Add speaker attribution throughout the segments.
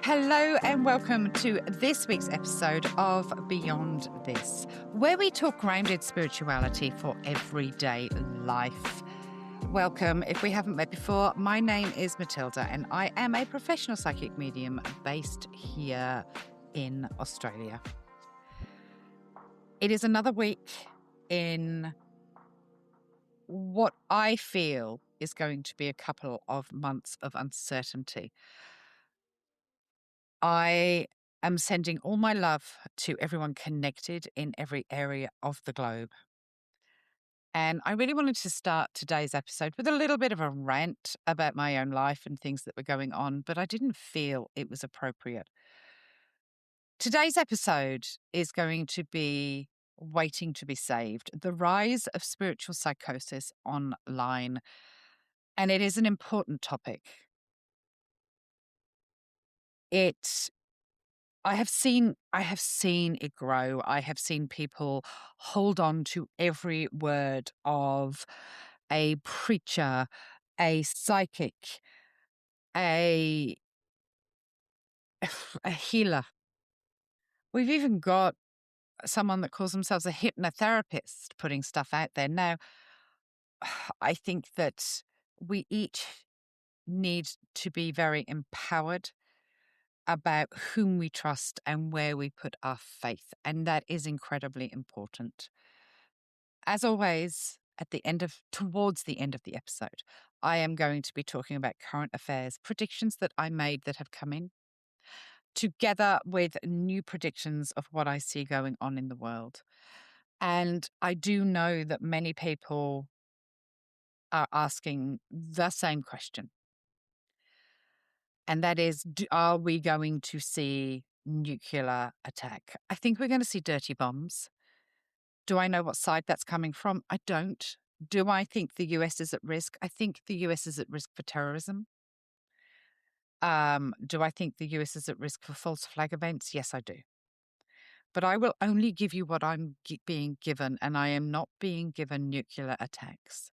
Speaker 1: Hello and welcome to this week's episode of Beyond This, where we talk grounded spirituality for everyday life. Welcome. If we haven't met before, my name is Matilda and I am a professional psychic medium based here in Australia. It is another week in what I feel is going to be a couple of months of uncertainty. I am sending all my love to everyone connected in every area of the globe. And I really wanted to start today's episode with a little bit of a rant about my own life and things that were going on, but I didn't feel it was appropriate. Today's episode is going to be Waiting to be Saved, the rise of spiritual psychosis online. And it is an important topic. I have seen it grow. I have seen people hold on to every word of a preacher, a psychic, a a healer. We've even got someone that calls themselves a hypnotherapist putting stuff out there. Now, I think that we each need to be very empowered about whom we trust and where we put our faith. And that is incredibly important. As always, towards the end of the episode, I am going to be talking about current affairs, predictions that I made that have come in, together with new predictions of what I see going on in the world. And I do know that many people are asking the same question. And that is, are we going to see nuclear attack? I think we're going to see dirty bombs. Do I know what side that's coming from? I don't. Do I think the US is at risk? I think the US is at risk for terrorism. Do I think the US is at risk for false flag events? Yes, I do. But I will only give you what I'm being given, and I am not being given nuclear attacks.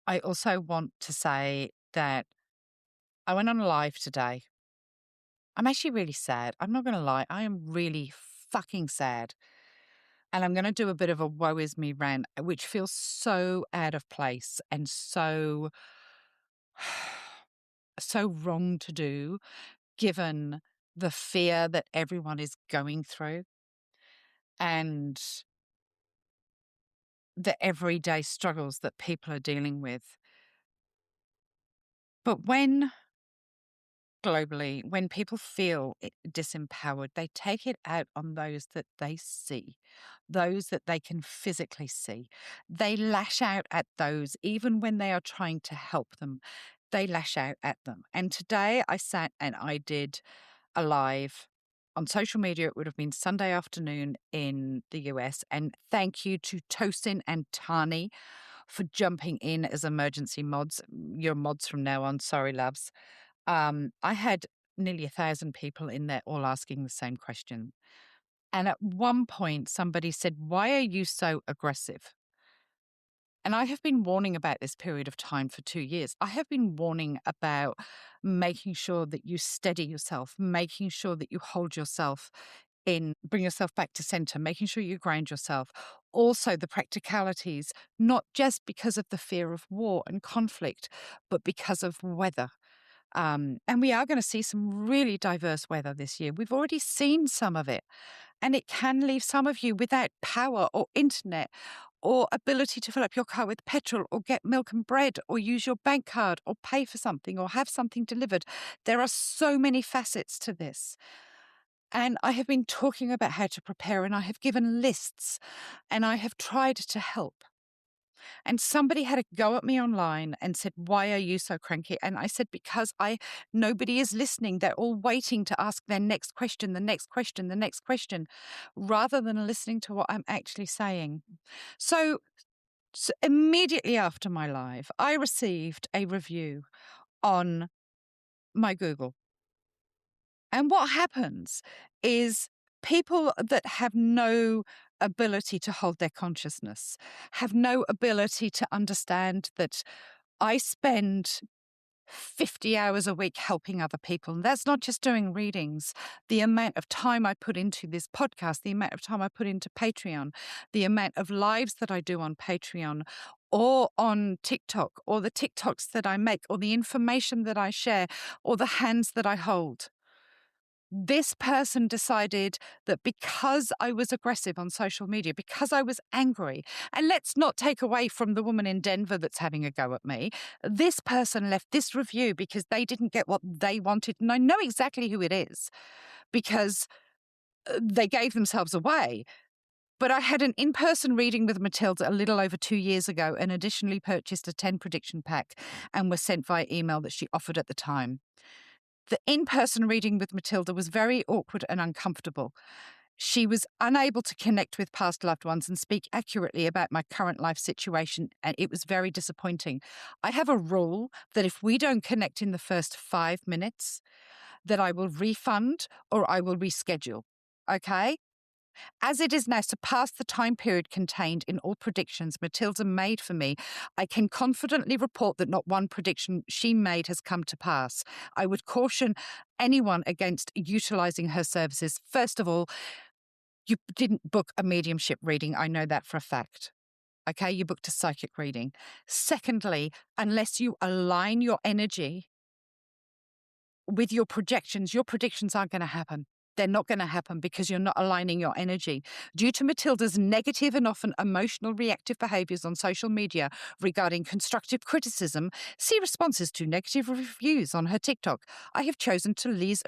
Speaker 1: I also want to say that I went on a live today. I'm actually really sad. I'm not going to lie. I am really fucking sad. And I'm going to do a bit of a woe is me rant, which feels so out of place and so wrong to do, given the fear that everyone is going through and the everyday struggles that people are dealing with. But when people feel disempowered, they take it out on those that they see, those that they can physically see. They lash out at those, even when they are trying to help them, they lash out at them. And today I sat and I did a live on social media. It would have been Sunday afternoon in the US. And thank you to Tosin and Tani for jumping in as emergency mods. You're mods from now on. Sorry, loves. I had nearly 1,000 people in there all asking the same question. And at one point, somebody said, "Why are you so aggressive?" And I have been warning about this period of time for 2 years. I have been warning about making sure that you steady yourself, making sure that you hold yourself in, bring yourself back to center, making sure you ground yourself. Also, the practicalities, not just because of the fear of war and conflict, but because of weather. And we are going to see some really diverse weather this year. We've already seen some of it. And it can leave some of you without power or internet or ability to fill up your car with petrol or get milk and bread or use your bank card or pay for something or have something delivered. There are so many facets to this. And I have been talking about how to prepare, and I have given lists and I have tried to help. And somebody had a go at me online and said, "Why are you so cranky?" And I said, because nobody is listening. They're all waiting to ask their next question, the next question, the next question, rather than listening to what I'm actually saying. So immediately after my live, I received a review on my Google. And what happens is people that have no ability to hold their consciousness, have no ability to understand that I spend 50 hours a week helping other people. And that's not just doing readings. The amount of time I put into this podcast, the amount of time I put into Patreon, the amount of lives that I do on Patreon or on TikTok, or the TikToks that I make, or the information that I share, or the hands that I hold. This person decided that because I was aggressive on social media, because I was angry, and let's not take away from the woman in Denver that's having a go at me, this person left this review because they didn't get what they wanted. And I know exactly who it is because they gave themselves away. But I had an in-person reading with Matilda a little over 2 years ago and additionally purchased a 10 prediction pack and was sent via email that she offered at the time. The in-person reading with Matilda was very awkward and uncomfortable. She was unable to connect with past loved ones and speak accurately about my current life situation, and it was very disappointing. I have a rule that if we don't connect in the first 5 minutes, that I will refund or I will reschedule. Okay? As it is now surpassed the time period contained in all predictions Matilda made for me, I can confidently report that not one prediction she made has come to pass. I would caution anyone against utilizing her services. First of all, you didn't book a mediumship reading. I know that for a fact. Okay, you booked a psychic reading. Secondly, unless you align your energy with your predictions aren't going to happen. They're not going to happen because you're not aligning your energy. Due to Matilda's negative and often emotional reactive behaviors on social media regarding constructive criticism, see responses to negative reviews on her TikTok. I have chosen to leave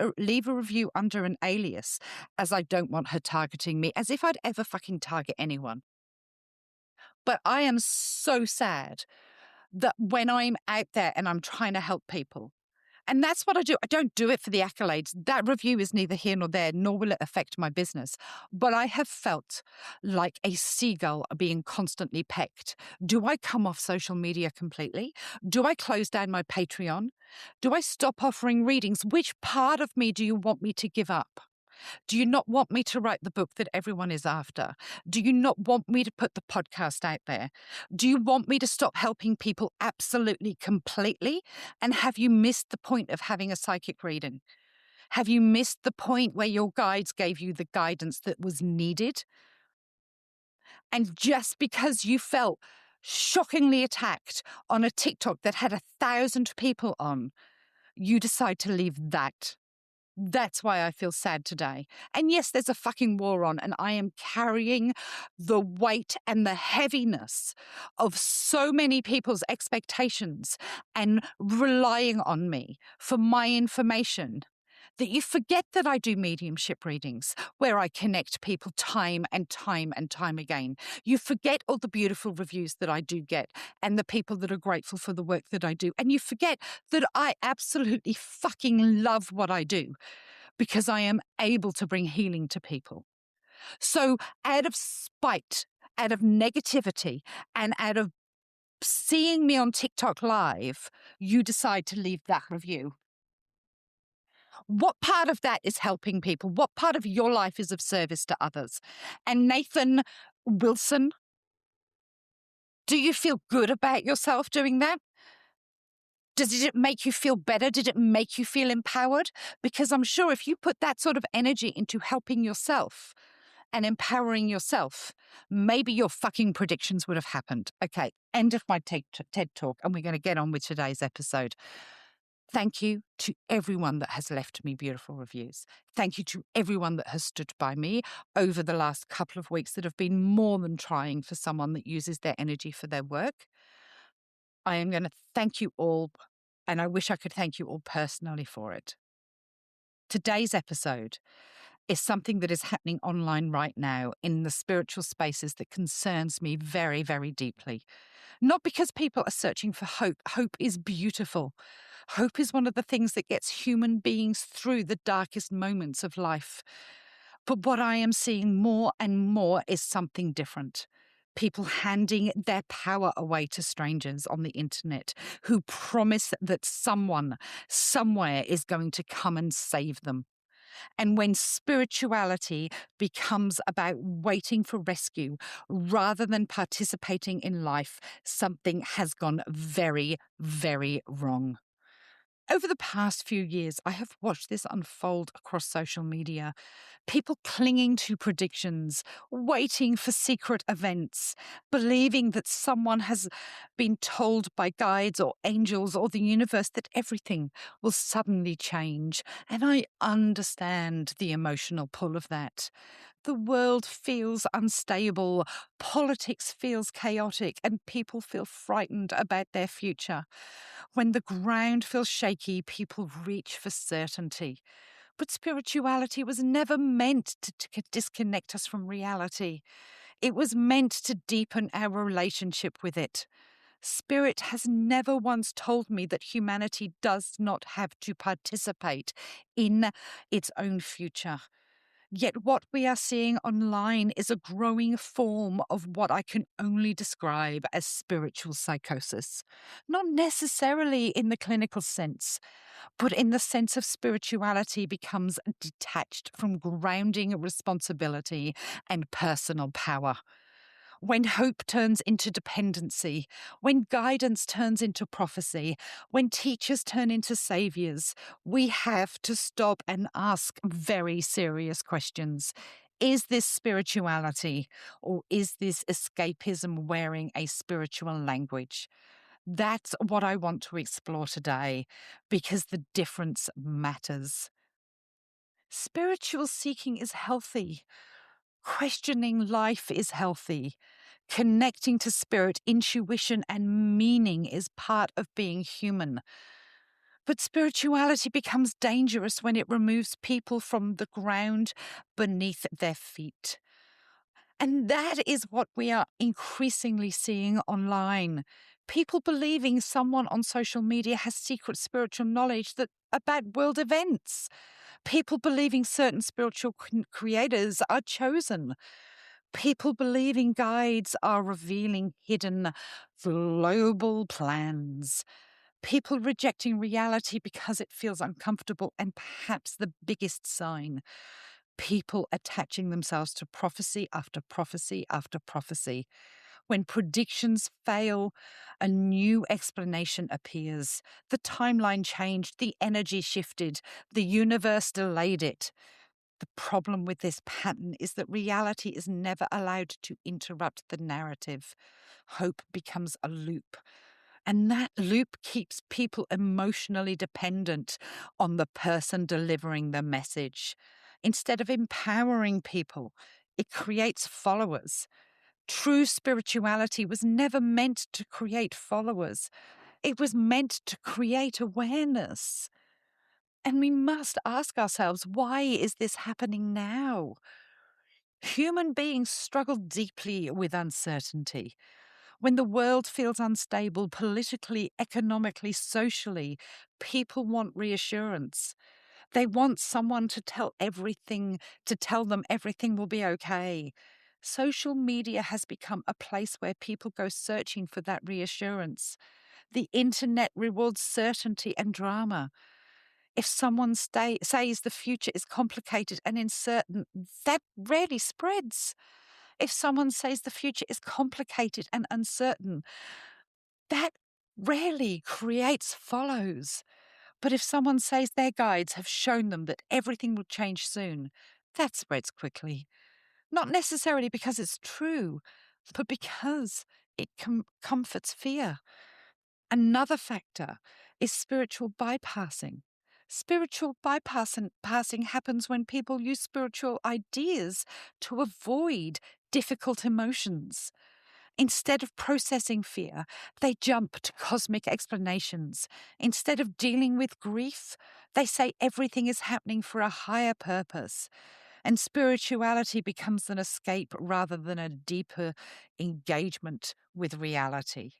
Speaker 1: a review under an alias as I don't want her targeting me, as if I'd ever fucking target anyone. But I am so sad that when I'm out there and I'm trying to help people, and that's what I do. I don't do it for the accolades. That review is neither here nor there, nor will it affect my business. But I have felt like a seagull being constantly pecked. Do I come off social media completely? Do I close down my Patreon? Do I stop offering readings? Which part of me do you want me to give up? Do you not want me to write the book that everyone is after? Do you not want me to put the podcast out there? Do you want me to stop helping people absolutely completely? And have you missed the point of having a psychic reading? Have you missed the point where your guides gave you the guidance that was needed? And just because you felt shockingly attacked on a TikTok that had 1,000 people on, you decide to leave that. That's why I feel sad today. And yes, there's a fucking war on, and I am carrying the weight and the heaviness of so many people's expectations and relying on me for my information that you forget that I do mediumship readings where I connect people time and time and time again. You forget all the beautiful reviews that I do get and the people that are grateful for the work that I do. And you forget that I absolutely fucking love what I do because I am able to bring healing to people. So out of spite, out of negativity, and out of seeing me on TikTok live, you decide to leave that review. What part of that is helping people? What part of your life is of service to others? And Nathan Wilson, do you feel good about yourself doing that? Did it make you feel better? Did it make you feel empowered? Because I'm sure if you put that sort of energy into helping yourself and empowering yourself, maybe your fucking predictions would have happened. Okay, end of my TED talk, and we're going to get on with today's episode. Thank you to everyone that has left me beautiful reviews. Thank you to everyone that has stood by me over the last couple of weeks that have been more than trying for someone that uses their energy for their work. I am going to thank you all, and I wish I could thank you all personally for it. Today's episode is something that is happening online right now in the spiritual spaces that concerns me very, very deeply. Not because people are searching for hope. Hope is beautiful. Hope is one of the things that gets human beings through the darkest moments of life. But what I am seeing more and more is something different. People handing their power away to strangers on the internet who promise that someone, somewhere is going to come and save them. And when spirituality becomes about waiting for rescue rather than participating in life, something has gone very, very wrong. Over the past few years, I have watched this unfold across social media. People clinging to predictions, waiting for secret events, believing that someone has been told by guides or angels or the universe that everything will suddenly change. And I understand the emotional pull of that. The world feels unstable, politics feels chaotic, and people feel frightened about their future. When the ground feels shaky, people reach for certainty. But spirituality was never meant to disconnect us from reality. It was meant to deepen our relationship with it. Spirit has never once told me that humanity does not have to participate in its own future. Yet what we are seeing online is a growing form of what I can only describe as spiritual psychosis. Not necessarily in the clinical sense, but in the sense of spirituality becomes detached from grounding responsibility and personal power. When hope turns into dependency, when guidance turns into prophecy, when teachers turn into saviours, we have to stop and ask very serious questions. Is this spirituality, or is this escapism wearing a spiritual language? That's what I want to explore today, because the difference matters. Spiritual seeking is healthy. Questioning life is healthy. Connecting to spirit, intuition, and meaning is part of being human. But spirituality becomes dangerous when it removes people from the ground beneath their feet. And that is what we are increasingly seeing online. People believing someone on social media has secret spiritual knowledge about world events. People believing certain spiritual creators are chosen. People believing guides are revealing hidden global plans. People rejecting reality because it feels uncomfortable, and perhaps the biggest sign, people attaching themselves to prophecy after prophecy after prophecy. When predictions fail, a new explanation appears. The timeline changed, the energy shifted, the universe delayed it. The problem with this pattern is that reality is never allowed to interrupt the narrative. Hope becomes a loop. And that loop keeps people emotionally dependent on the person delivering the message. Instead of empowering people, it creates followers. True spirituality was never meant to create followers. It was meant to create awareness. And we must ask ourselves, why is this happening now? Human beings struggle deeply with uncertainty. When the world feels unstable politically, economically, socially, people want reassurance. They want someone to tell them everything will be okay. Social media has become a place where people go searching for that reassurance. The internet rewards certainty and drama. If someone says the future is complicated and uncertain, that rarely spreads. If someone says the future is complicated and uncertain, that rarely creates follows. But if someone says their guides have shown them that everything will change soon, that spreads quickly. Not necessarily because it's true, but because it comforts fear. Another factor is spiritual bypassing. Spiritual bypassing happens when people use spiritual ideas to avoid difficult emotions. Instead of processing fear, they jump to cosmic explanations. Instead of dealing with grief, they say everything is happening for a higher purpose. And spirituality becomes an escape rather than a deeper engagement with reality.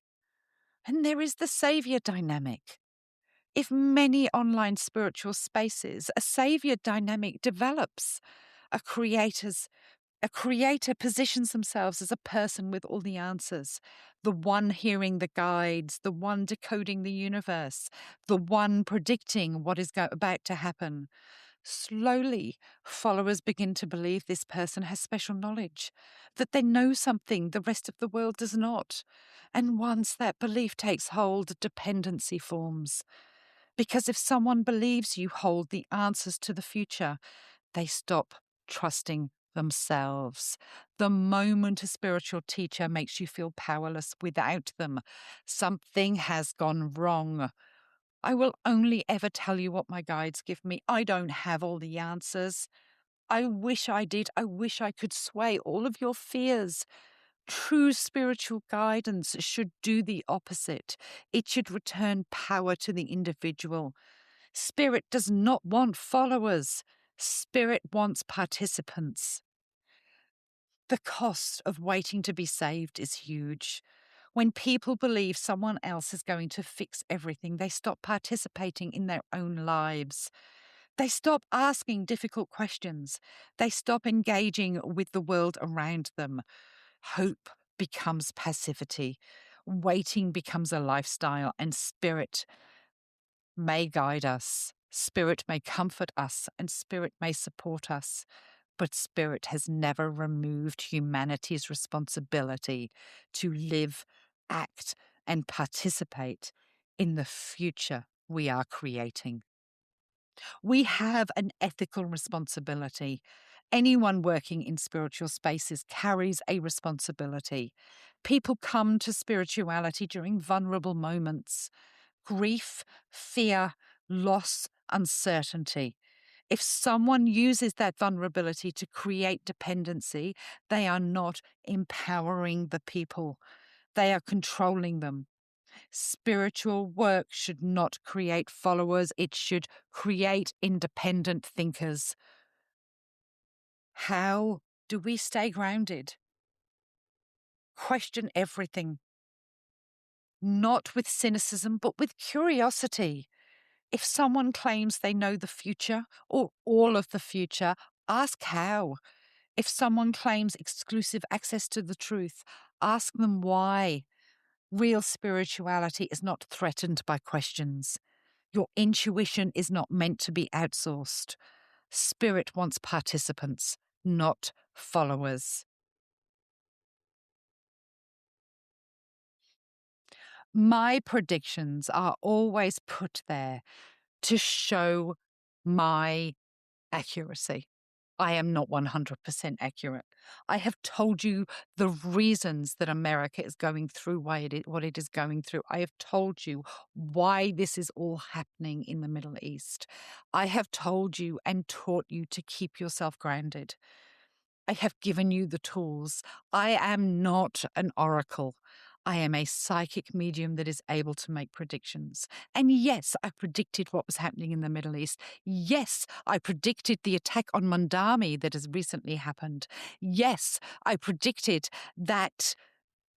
Speaker 1: And there is the saviour dynamic. If many online spiritual spaces, a saviour dynamic develops. A creator's a creator positions themselves as a person with all the answers, the one hearing the guides, the one decoding the universe, the one predicting what is about to happen. Slowly, followers begin to believe this person has special knowledge, that they know something the rest of the world does not. And once that belief takes hold, dependency forms. Because if someone believes you hold the answers to the future, they stop trusting themselves. The moment a spiritual teacher makes you feel powerless without them, something has gone wrong. I will only ever tell you what my guides give me. I don't have all the answers. I wish I did. I wish I could sway all of your fears. True spiritual guidance should do the opposite. It should return power to the individual. Spirit does not want followers. Spirit wants participants. The cost of waiting to be saved is huge. When people believe someone else is going to fix everything, they stop participating in their own lives. They stop asking difficult questions. They stop engaging with the world around them. Hope becomes passivity. Waiting becomes a lifestyle, and spirit may guide us. Spirit may comfort us, and spirit may support us. But spirit has never removed humanity's responsibility to live, act, and participate in the future we are creating. We have an ethical responsibility. Anyone working in spiritual spaces carries a responsibility. People come to spirituality during vulnerable moments: grief, fear, loss, uncertainty. If someone uses that vulnerability to create dependency, they are not empowering the people. They are controlling them. Spiritual work should not create followers. It should create independent thinkers. How do we stay grounded? Question everything. Not with cynicism, but with curiosity. If someone claims they know the future or all of the future, ask how. If someone claims exclusive access to the truth, ask them why. Real spirituality is not threatened by questions. Your intuition is not meant to be outsourced. Spirit wants participants, not followers. My predictions are always put there to show my accuracy. I am not 100% accurate. I have told you the reasons that America is going through what it is going through. I have told you why this is all happening in the Middle East. I have told you and taught you to keep yourself grounded. I have given you the tools. I am not an oracle. I am a psychic medium that is able to make predictions. And yes, I predicted what was happening in the Middle East. Yes, I predicted the attack on Mondami that has recently happened. Yes, I predicted that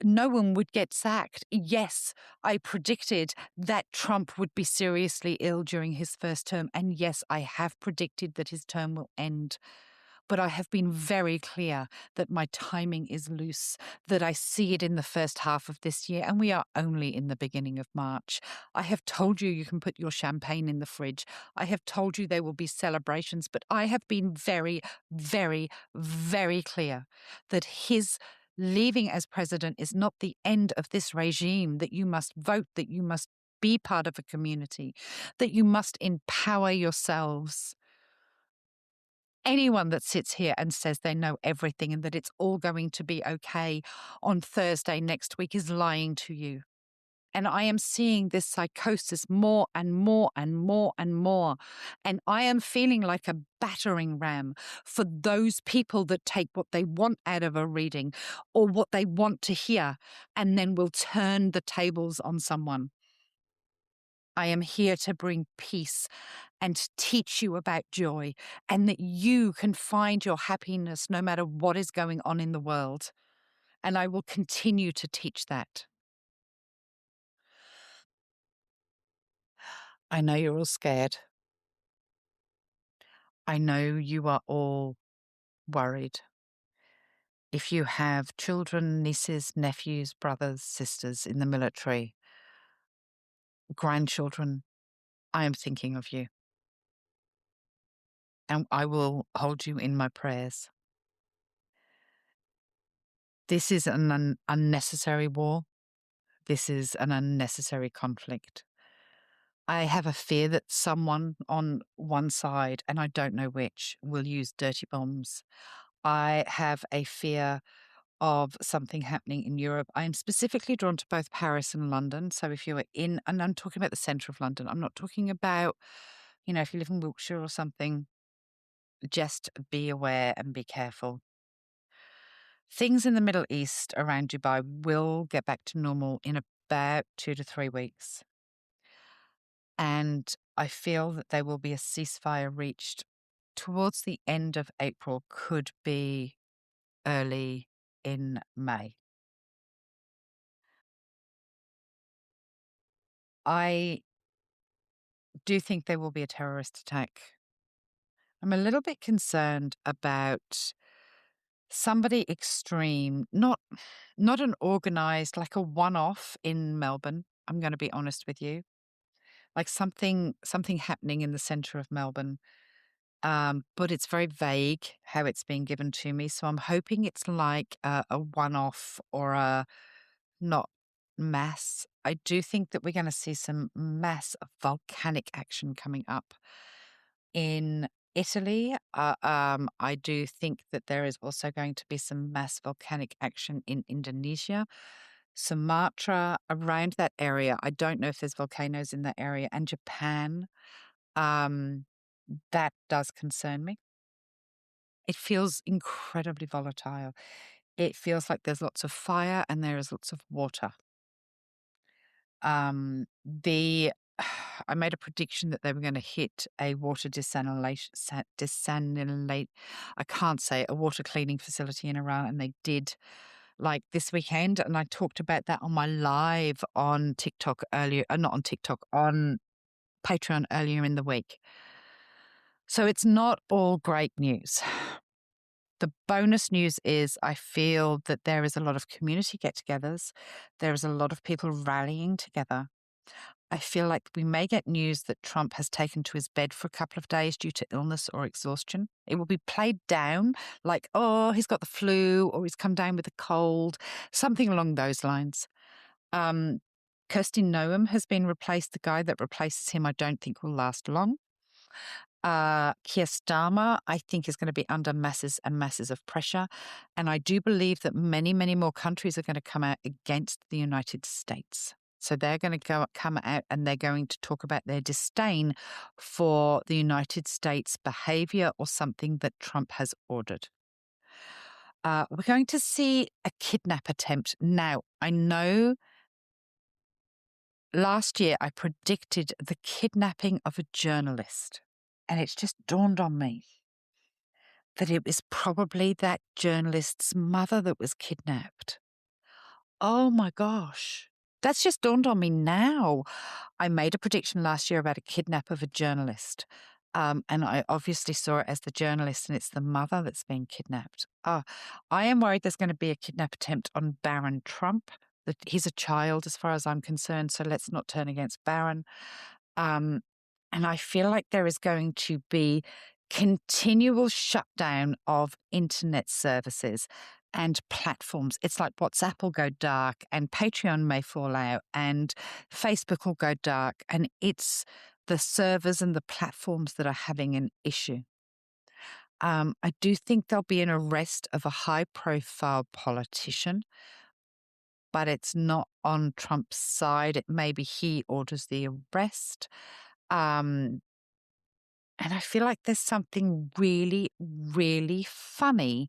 Speaker 1: no one would get sacked. Yes, I predicted that Trump would be seriously ill during his first term. And yes, I have predicted that his term will end. But I have been very clear that my timing is loose, that I see it in the first half of this year, and we are only in the beginning of March. I have told you can put your champagne in the fridge. I have told you there will be celebrations, but I have been very, very, very clear that his leaving as president is not the end of this regime, that you must vote, that you must be part of a community, that you must empower yourselves. Anyone that sits here and says they know everything and that it's all going to be okay on Thursday next week is lying to you. And I am seeing this psychosis more and more and more and more. And I am feeling like a battering ram for those people that take what they want out of a reading or what they want to hear and then will turn the tables on someone. I am here to bring peace and teach you about joy, and that you can find your happiness no matter what is going on in the world. And I will continue to teach that. I know you're all scared. I know you are all worried. If you have children, nieces, nephews, brothers, sisters in the military, grandchildren, I am thinking of you. And I will hold you in my prayers. This is an unnecessary war. This is an unnecessary conflict. I have a fear that someone on one side, and I don't know which, will use dirty bombs. I have a fear of something happening in Europe. I am specifically drawn to both Paris and London. So if you are in, and I'm talking about the centre of London, I'm not talking about, if you live in Wiltshire or something, just be aware and be careful. Things in the Middle East around Dubai will get back to normal in about 2 to 3 weeks. And I feel that there will be a ceasefire reached towards the end of April, could be early in May. I do think there will be a terrorist attack. I'm a little bit concerned about somebody extreme, not an organized, like a one-off in Melbourne. I'm going to be honest with you, like something happening in the center of Melbourne. But it's very vague how it's being given to me. So I'm hoping it's like a one-off or a not mass. I do think that we're going to see some mass volcanic action coming up in Italy. I do think that there is also going to be some mass volcanic action in Indonesia, Sumatra, around that area. I don't know if there's volcanoes in that area, and Japan. That does concern me. It feels incredibly volatile. It feels like there's lots of fire and there is lots of water. The I made a prediction that they were going to hit a water I can't say it, a water cleaning facility in Iran, and they did, like this weekend. And I talked about that on my live on TikTok earlier, not on TikTok, on Patreon earlier in the week. So it's not all great news. The bonus news is I feel that there is a lot of community get-togethers. There is a lot of people rallying together. I feel like we may get news that Trump has taken to his bed for a couple of days due to illness or exhaustion. It will be played down like, oh, he's got the flu or he's come down with a cold, something along those lines. Kirsty Noem has been replaced. The guy that replaces him, I don't think will last long. Keir Starmer, I think, is going to be under masses and masses of pressure. And I do believe that many, many more countries are going to come out against the United States. So they're going to come out and they're going to talk about their disdain for the United States behavior or something that Trump has ordered. We're going to see a kidnap attempt. Now, I know last year I predicted the kidnapping of a journalist. And it's just dawned on me that it was probably that journalist's mother that was kidnapped. Oh my gosh. That's just dawned on me now. I made a prediction last year about a kidnap of a journalist. And I obviously saw it as the journalist, and it's the mother that's been kidnapped. I am worried there's going to be a kidnap attempt on Baron Trump. That he's a child as far as I'm concerned, so let's not turn against Baron. And I feel like there is going to be continual shutdown of internet services and platforms. It's like WhatsApp will go dark and Patreon may fall out and Facebook will go dark. And it's the servers and the platforms that are having an issue. I do think there'll be an arrest of a high-profile politician, but it's not on Trump's side. Maybe he orders the arrest. And I feel like there's something really, really funny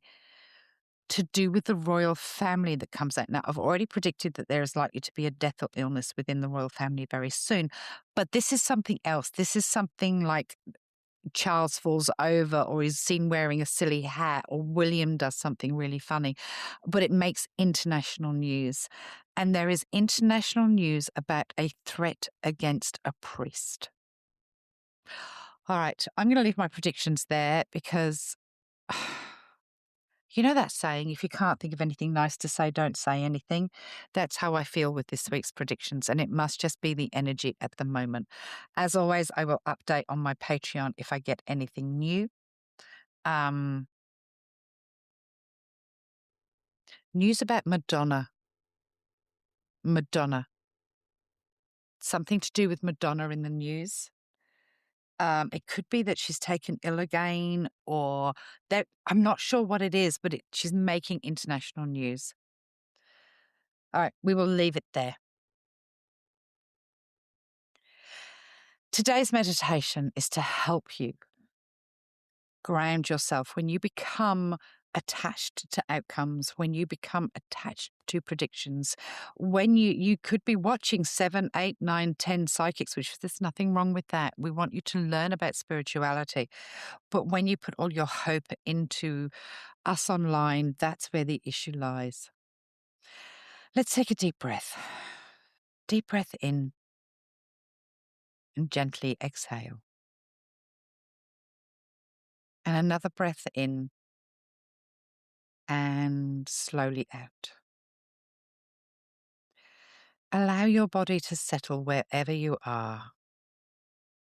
Speaker 1: to do with the royal family that comes out. Now, I've already predicted that there is likely to be a death or illness within the royal family very soon. But this is something else. This is something like Charles falls over or is seen wearing a silly hat or William does something really funny. But it makes international news. And there is international news about a threat against a priest. All right, I'm going to leave my predictions there because you know that saying, if you can't think of anything nice to say, don't say anything. That's how I feel with this week's predictions, and it must just be the energy at the moment. As always, I will update on my Patreon if I get anything new. News about Madonna. Madonna. something to do with Madonna in the news. It could be that she's taken ill again, or that I'm not sure what it is, but she's making international news. All right, we will leave it there. Today's meditation is to help you ground yourself when you become attached to outcomes, when you become attached to predictions, when you could be watching 7, 8, 9, 10 psychics, which there's nothing wrong with that. We want you to learn about spirituality. But when you put all your hope into us online, that's where the issue lies. Let's take a deep breath. Deep breath in and gently exhale. And another breath in and slowly out. Allow your body to settle wherever you are.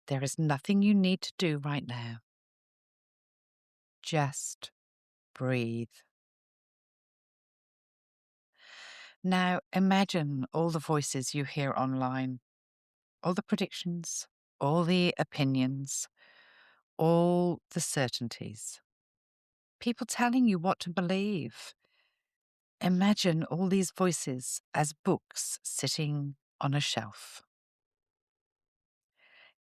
Speaker 1: There is nothing you need to do right now. Just breathe. Now imagine all the voices you hear online, all the predictions, all the opinions, all the certainties. People telling you what to believe. Imagine all these voices as books sitting on a shelf.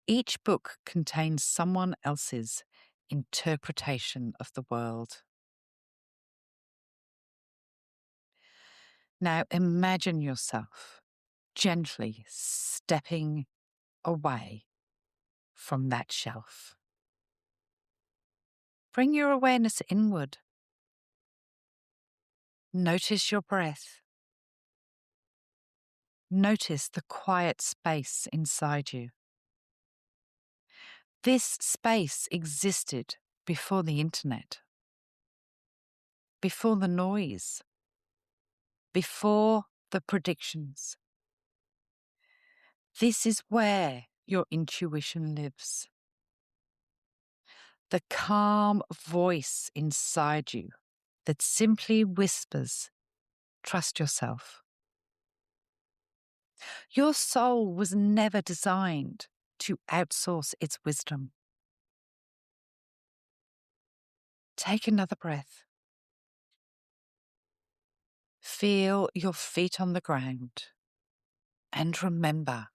Speaker 1: Each book contains someone else's interpretation of the world. Now imagine yourself gently stepping away from that shelf. Bring your awareness inward. Notice your breath. Notice the quiet space inside you. This space existed before the internet, before the noise, before the predictions. This is where your intuition lives. The calm voice inside you that simply whispers, trust yourself. Your soul was never designed to outsource its wisdom. Take another breath. Feel your feet on the ground. And remember,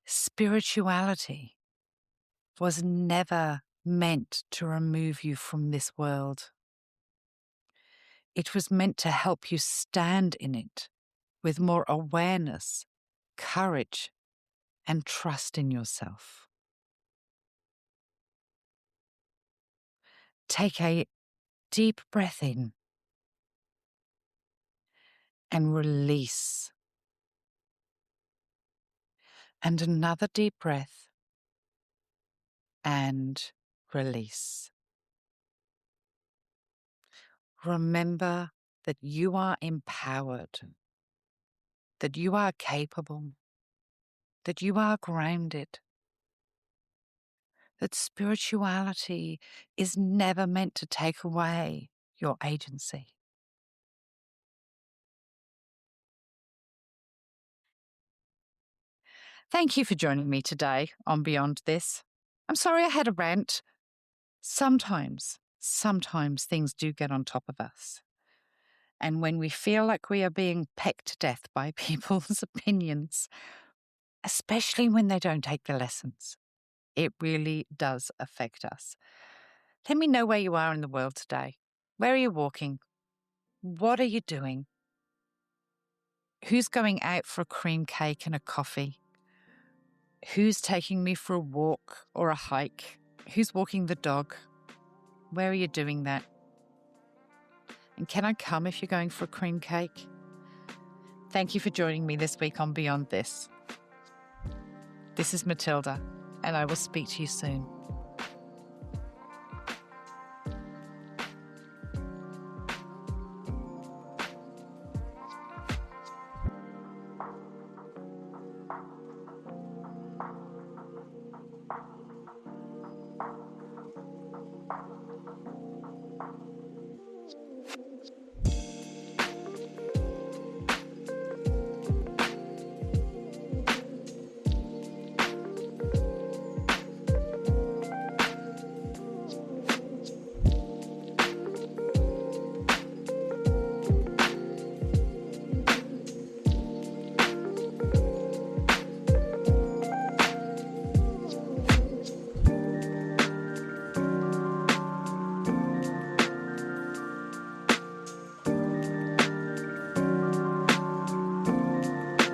Speaker 1: spirituality was never meant to remove you from this world. It was meant to help you stand in it with more awareness, courage, and trust in yourself. Take a deep breath in and release. And another deep breath and release. Remember that you are empowered, that you are capable, that you are grounded, that spirituality is never meant to take away your agency. Thank you for joining me today on Beyond This. I'm sorry I had a rant. Sometimes things do get on top of us. And when we feel like we are being pecked to death by people's opinions, especially when they don't take the lessons, it really does affect us. Let me know where you are in the world today. Where are you walking? What are you doing? Who's going out for a cream cake and a coffee? Who's taking me for a walk or a hike? Who's walking the dog? Where are you doing that? And can I come if you're going for a cream cake? Thank you for joining me this week on Beyond This. This is Matilda, and I will speak to you soon.